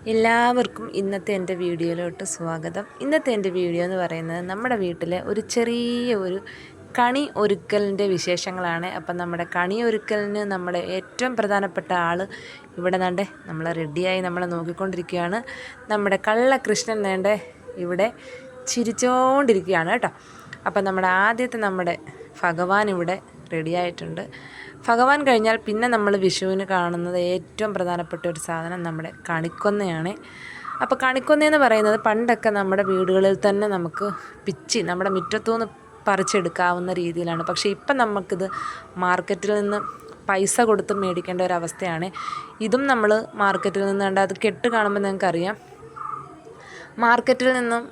എല്ലാവർക്കും ഇന്നത്തെ എൻ്റെ വീഡിയോയിലോട്ട് സ്വാഗതം. ഇന്നത്തെ എൻ്റെ വീഡിയോ എന്ന് പറയുന്നത് നമ്മുടെ വീട്ടിലെ ഒരു ചെറിയ ഒരു കണി ഒരുക്കലിൻ്റെ വിശേഷങ്ങളാണ്. അപ്പം നമ്മുടെ കണി ഒരുക്കലിന് നമ്മുടെ ഏറ്റവും പ്രധാനപ്പെട്ട ആൾ ഇവിടെ നണ്ടേ നമ്മൾ റെഡിയായി നമ്മളെ നോക്കിക്കൊണ്ടിരിക്കുകയാണ്. നമ്മുടെ കള്ളകൃഷ്ണൻ നേണ്ടേ ഇവിടെ ചിരിച്ചുകൊണ്ടിരിക്കുകയാണ് കേട്ടോ. അപ്പം നമ്മുടെ ഭഗവാൻ ഇവിടെ റെഡിയായിട്ടുണ്ട്. ഭഗവാൻ കഴിഞ്ഞാൽ പിന്നെ നമ്മൾ വിഷുവിന് കാണുന്നത് ഏറ്റവും പ്രധാനപ്പെട്ട ഒരു സാധനം നമ്മുടെ കണിക്കൊന്നയാണ്. അപ്പോൾ കണിക്കൊന്നയെന്ന് പറയുന്നത് പണ്ടൊക്കെ നമ്മുടെ വീടുകളിൽ തന്നെ നമുക്ക് നമ്മുടെ മുറ്റത്തുനിന്ന് പറിച്ചെടുക്കാവുന്ന രീതിയിലാണ്. പക്ഷേ ഇപ്പം നമുക്കിത് മാർക്കറ്റിൽ നിന്ന് പൈസ കൊടുത്ത് മേടിക്കേണ്ട ഒരവസ്ഥയാണ്. ഇതും നമ്മൾ മാർക്കറ്റിൽ നിന്ന് കണ്ട് അത് കെട്ട് കാണുമ്പോൾ നിങ്ങൾക്കറിയാം, മാർക്കറ്റിൽ നിന്നും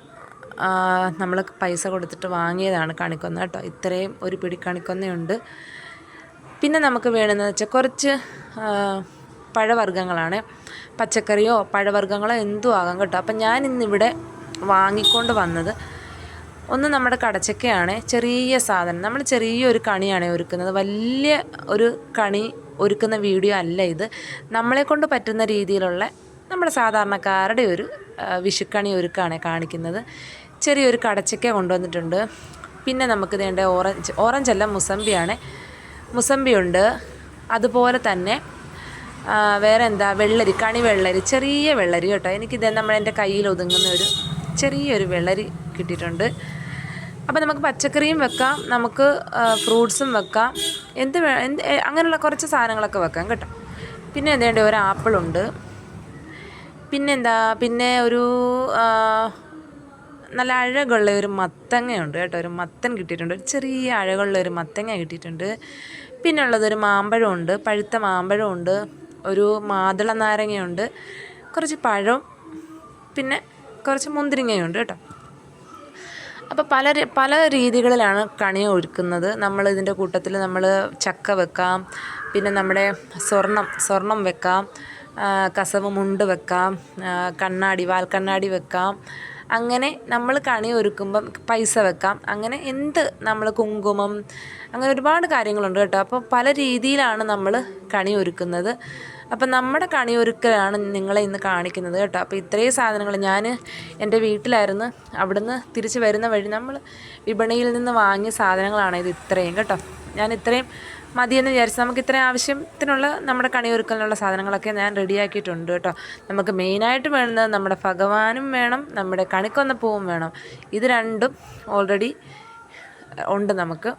നമ്മൾ പൈസ കൊടുത്തിട്ട് വാങ്ങിയതാണ് കണിക്കൊന്ന കേട്ടോ. ഇത്രയും ഒരു പിടി കണിക്കൊന്നയുണ്ട്. പിന്നെ നമുക്ക് വേണമെന്ന് വെച്ചാൽ കുറച്ച് പഴവർഗ്ഗങ്ങളാണ്. പച്ചക്കറിയോ പഴവർഗ്ഗങ്ങളോ എന്തും ആകാം കേട്ടോ. അപ്പം ഞാൻ ഇന്നിവിടെ വാങ്ങിക്കൊണ്ട് വന്നത് ഒന്ന് നമ്മുടെ കടച്ചക്കയാണ്. ചെറിയ സാധനം, നമ്മൾ ചെറിയൊരു കണിയാണ് ഒരുക്കുന്നത്. വലിയ ഒരു കണി ഒരുക്കുന്ന വീഡിയോ അല്ല ഇത്. നമ്മളെക്കൊണ്ട് പറ്റുന്ന രീതിയിലുള്ള നമ്മുടെ സാധാരണക്കാരുടെ ഒരു വിഷുക്കണി ഒരുക്കാണ് കാണിക്കുന്നത്. ചെറിയൊരു കടച്ചക്ക കൊണ്ടുവന്നിട്ടുണ്ട്. പിന്നെ നമുക്ക് വേണ്ട ഓറഞ്ചല്ല, മുസമ്പിയുണ്ട്. അതുപോലെ തന്നെ വേറെ എന്താ, കണി വെള്ളരി, ചെറിയ വെള്ളരി കേട്ടോ. എനിക്കിത് എൻ്റെ കയ്യിൽ ഒതുങ്ങുന്ന ഒരു ചെറിയൊരു വെള്ളരി കിട്ടിയിട്ടുണ്ട്. അപ്പോൾ നമുക്ക് പച്ചക്കറിയും വെക്കാം, നമുക്ക് ഫ്രൂട്ട്സും വെക്കാം, അങ്ങനെയുള്ള കുറച്ച് സാധനങ്ങളൊക്കെ വെക്കാം കേട്ടോ. പിന്നെ എന്തേണ്ട ഒരു ആപ്പിളുണ്ട്. പിന്നെ ഒരു നല്ല അഴകുള്ള ഒരു മത്തങ്ങയുണ്ട് കേട്ടോ. ഒരു മത്തൻ കിട്ടിയിട്ടുണ്ട്, ഒരു ചെറിയ അഴകുള്ള ഒരു മത്തങ്ങ കിട്ടിയിട്ടുണ്ട്. പിന്നെ ഉള്ളതൊരു മാമ്പഴമുണ്ട്, പഴുത്ത മാമ്പഴമുണ്ട്, ഒരു മാതള നാരങ്ങയുണ്ട്, കുറച്ച് പഴം, പിന്നെ കുറച്ച് മുന്തിരിങ്ങയുണ്ട് കേട്ടോ. അപ്പോൾ പല രീതികളിലാണ് കണി ഒരുക്കുന്നത്. നമ്മൾ ഇതിൻ്റെ കൂട്ടത്തിൽ നമ്മൾ ചക്ക വെക്കാം, പിന്നെ നമ്മുടെ സ്വർണം വെക്കാം, കസവ് മുണ്ട് വെക്കാം, വാൽക്കണ്ണാടി വെക്കാം. അങ്ങനെ നമ്മൾ കണി ഒരുക്കുമ്പം പൈസ വെക്കാം. അങ്ങനെ നമ്മൾ കുങ്കുമം, അങ്ങനെ ഒരുപാട് കാര്യങ്ങളുണ്ട് കേട്ടോ. അപ്പോൾ പല രീതിയിലാണ് നമ്മൾ കണി ഒരുക്കുന്നത്. അപ്പം നമ്മുടെ കണി ഒരുക്കലാണ് നിങ്ങളെ ഇന്ന് കാണിക്കുന്നത് കേട്ടോ. അപ്പോൾ ഇത്രയും സാധനങ്ങൾ ഞാൻ എൻ്റെ വീട്ടിലായിരുന്നു. അവിടുന്ന് തിരിച്ച് വരുന്ന വഴി നമ്മൾ വിപണിയിൽ നിന്ന് വാങ്ങിയ സാധനങ്ങളാണ് ഇത് ഇത്രയും കേട്ടോ. ഞാൻ ഇത്രയും മതിയെന്ന് വിചാരിച്ചു. നമുക്ക് ഇത്രയും ആവശ്യത്തിനുള്ള നമ്മുടെ കണി ഒരുക്കലിനുള്ള സാധനങ്ങളൊക്കെ ഞാൻ റെഡിയാക്കിയിട്ടുണ്ട് കേട്ടോ. നമുക്ക് മെയിനായിട്ട് വേണ്ടുന്നത് നമ്മുടെ ഭഗവാനും വേണം, നമ്മുടെ കണിക്കൊന്നപ്പൂവും വേണം. ഇത് രണ്ടും ഓൾറെഡി ഉണ്ട് നമുക്ക്.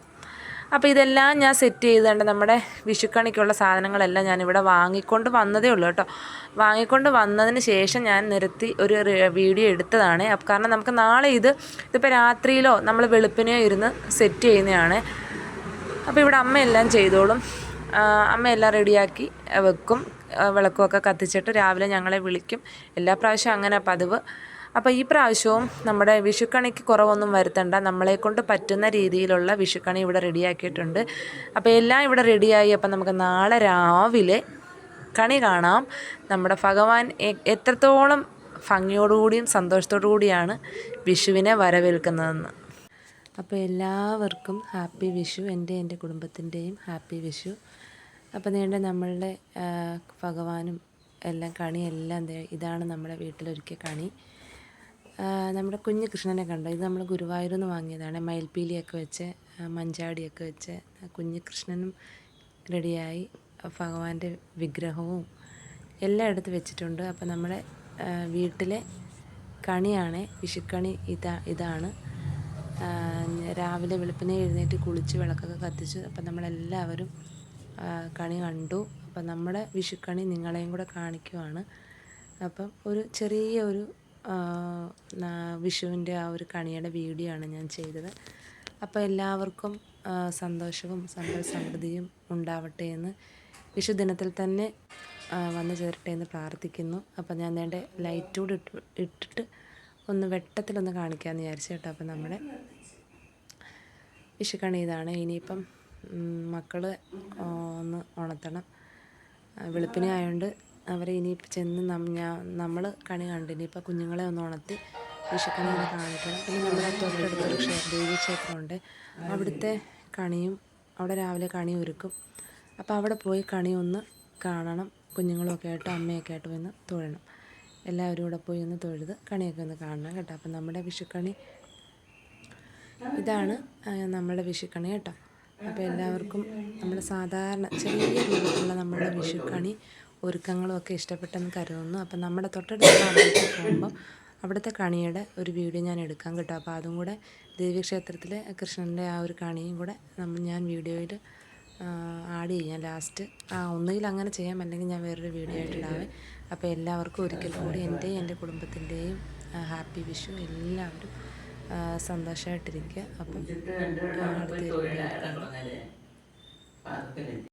അപ്പോൾ ഇതെല്ലാം ഞാൻ സെറ്റ് ചെയ്തുകൊണ്ട് നമ്മുടെ വിഷുക്കണിക്കുള്ള സാധനങ്ങളെല്ലാം ഞാനിവിടെ വാങ്ങിക്കൊണ്ട് വന്നതേ ഉള്ളൂ കേട്ടോ. വാങ്ങിക്കൊണ്ട് വന്നതിന് ശേഷം ഞാൻ നിരത്തി ഒരു വീഡിയോ എടുത്തതാണ്. കാരണം നമുക്ക് നാളെ ഇതിപ്പോൾ രാത്രിയിലോ നമ്മൾ വെളുപ്പിനെയോ ഇരുന്ന് സെറ്റ് ചെയ്യുന്നതാണ്. അപ്പോൾ ഇവിടെ അമ്മയെല്ലാം ചെയ്തോളും. അമ്മയെല്ലാം റെഡിയാക്കി വെക്കും. വിളക്കുമൊക്കെ കത്തിച്ചിട്ട് രാവിലെ ഞങ്ങളെ വിളിക്കും. എല്ലാ പ്രാവശ്യവും അങ്ങനെ പതിവ്. അപ്പോൾ ഈ പ്രാവശ്യവും നമ്മുടെ വിഷുക്കണിക്ക് കുറവൊന്നും വരുത്തണ്ട, നമ്മളെക്കൊണ്ട് പറ്റുന്ന രീതിയിലുള്ള വിഷുക്കണി ഇവിടെ റെഡിയാക്കിയിട്ടുണ്ട്. അപ്പോൾ എല്ലാം ഇവിടെ റെഡിയായി. അപ്പം നമുക്ക് നാളെ രാവിലെ കണി കാണാം. നമ്മുടെ ഭഗവാൻ എത്രത്തോളം ഭംഗിയോടുകൂടിയും സന്തോഷത്തോടു കൂടിയാണ് വിഷുവിനെ വരവേൽക്കുന്നതെന്ന്. അപ്പോൾ എല്ലാവർക്കും ഹാപ്പി വിഷു. എൻ്റെ കുടുംബത്തിൻ്റെയും ഹാപ്പി വിഷു. അപ്പോൾ നമ്മളുടെ ഭഗവാനും എല്ലാം കണിയെല്ലാം ഇതാണ് നമ്മുടെ വീട്ടിലൊരുക്കിയ കണി. നമ്മുടെ കുഞ്ഞു കൃഷ്ണനെ കണ്ടോ? ഇത് നമ്മൾ ഗുരുവായൂരിൽ നിന്ന് വാങ്ങിയതാണ്. മയിൽപ്പീലിയൊക്കെ വെച്ച് മഞ്ചാടിയൊക്കെ വെച്ച് കുഞ്ഞു കൃഷ്ണനും റെഡിയായി. ഭഗവാന്റെ വിഗ്രഹവും എല്ലാം എടുത്ത് വെച്ചിട്ടുണ്ട്. അപ്പോൾ നമ്മുടെ വീട്ടിലെ കണിയാണ് വിഷുക്കണി. ഇതാണ് രാവിലെ വെളുപ്പിനെ എഴുന്നേറ്റ് കുളിച്ച് വിളക്കൊക്കെ കത്തിച്ച് അപ്പം നമ്മളെല്ലാവരും കണി കണ്ടു. അപ്പം നമ്മുടെ വിഷുക്കണി നിങ്ങളെയും കൂടെ കാണിക്കുവാണ്. അപ്പം ഒരു ചെറിയ ഒരു വിഷുവിൻ്റെ ആ ഒരു കണിയുടെ വീഡിയോ ആണ് ഞാൻ ചെയ്തത്. അപ്പോൾ എല്ലാവർക്കും സന്തോഷവും സമ്പൽ സമൃദ്ധിയും ഉണ്ടാവട്ടെ എന്ന് വിഷുദിനത്തിൽ തന്നെ വന്നു ചേരട്ടെ എന്ന് പ്രാർത്ഥിക്കുന്നു. അപ്പം ഞാൻ ലൈറ്റ് കൂടി ഇട്ടിട്ട് ഒന്ന് വെട്ടത്തിലൊന്ന് കാണിക്കാമെന്ന് വിചാരിച്ചു കേട്ടോ. അപ്പം നമ്മുടെ വിഷുക്കണി ഇതാണ്. ഇനിയിപ്പം മക്കൾ ഒന്ന് ഉണർത്തണം. വെളുപ്പിനെ ആയതുകൊണ്ട് അവരെ ഇനിയിപ്പോൾ ചെന്ന് നമ്മൾ കണി കണ്ടു. ഇനിയിപ്പോൾ കുഞ്ഞുങ്ങളെ ഒന്ന് ഉണർത്തി വിഷുക്കണി ഒന്ന് കാണിക്കണം. പിന്നെ നമ്മുടെ തൊട്ടടുത്തൊരു ദേവീക്ഷേത്രമുണ്ട്. അവിടുത്തെ കണിയും അവിടെ രാവിലെ കണി ഒരുക്കും. അപ്പോൾ അവിടെ പോയി കണി ഒന്ന് കാണണം. കുഞ്ഞുങ്ങളൊക്കെ ആയിട്ട് അമ്മയൊക്കെ ആയിട്ട് വന്ന് തൊഴണം. എല്ലാവരും കൂടെ പോയി ഒന്ന് തൊഴുത് കണിയൊക്കെ ഒന്ന് കാണണം കേട്ടോ. അപ്പം നമ്മുടെ വിഷുക്കണി ഇതാണ്, നമ്മുടെ വിഷുക്കണി കേട്ടോ. അപ്പോൾ എല്ലാവർക്കും നമ്മുടെ സാധാരണ ചെറിയ രീതിയിലുള്ള നമ്മുടെ വിഷുക്കണി ഒരുക്കങ്ങളും ഒക്കെ ഇഷ്ടപ്പെട്ടെന്ന് കരുതുന്നു. അപ്പം നമ്മുടെ തൊട്ടടുത്തുള്ള അമ്പലത്തിൽ പോകുമ്പോൾ അവിടുത്തെ കണിയുടെ ഒരു വീഡിയോ ഞാൻ എടുക്കാം കേട്ടോ. അപ്പോൾ അതും കൂടെ ദേവീക്ഷേത്രത്തിലെ കൃഷ്ണൻ്റെ ആ ഒരു കണിയും കൂടെ ഞാൻ വീഡിയോയിൽ ആഡ് ചെയ്യാം ലാസ്റ്റ്. ഒന്നുകിൽ അങ്ങനെ ചെയ്യാം, അല്ലെങ്കിൽ ഞാൻ വേറൊരു വീഡിയോ ആയിട്ട് ഇടാവേ. അപ്പോൾ എല്ലാവർക്കും ഒരിക്കൽ കൂടി എൻ്റെയും എൻ്റെ കുടുംബത്തിൻ്റെയും ഹാപ്പി വിഷു. എല്ലാവരും സന്തോഷമായിട്ടിരിക്കുക. അപ്പം അടുത്ത വീഡിയോ കാണാം.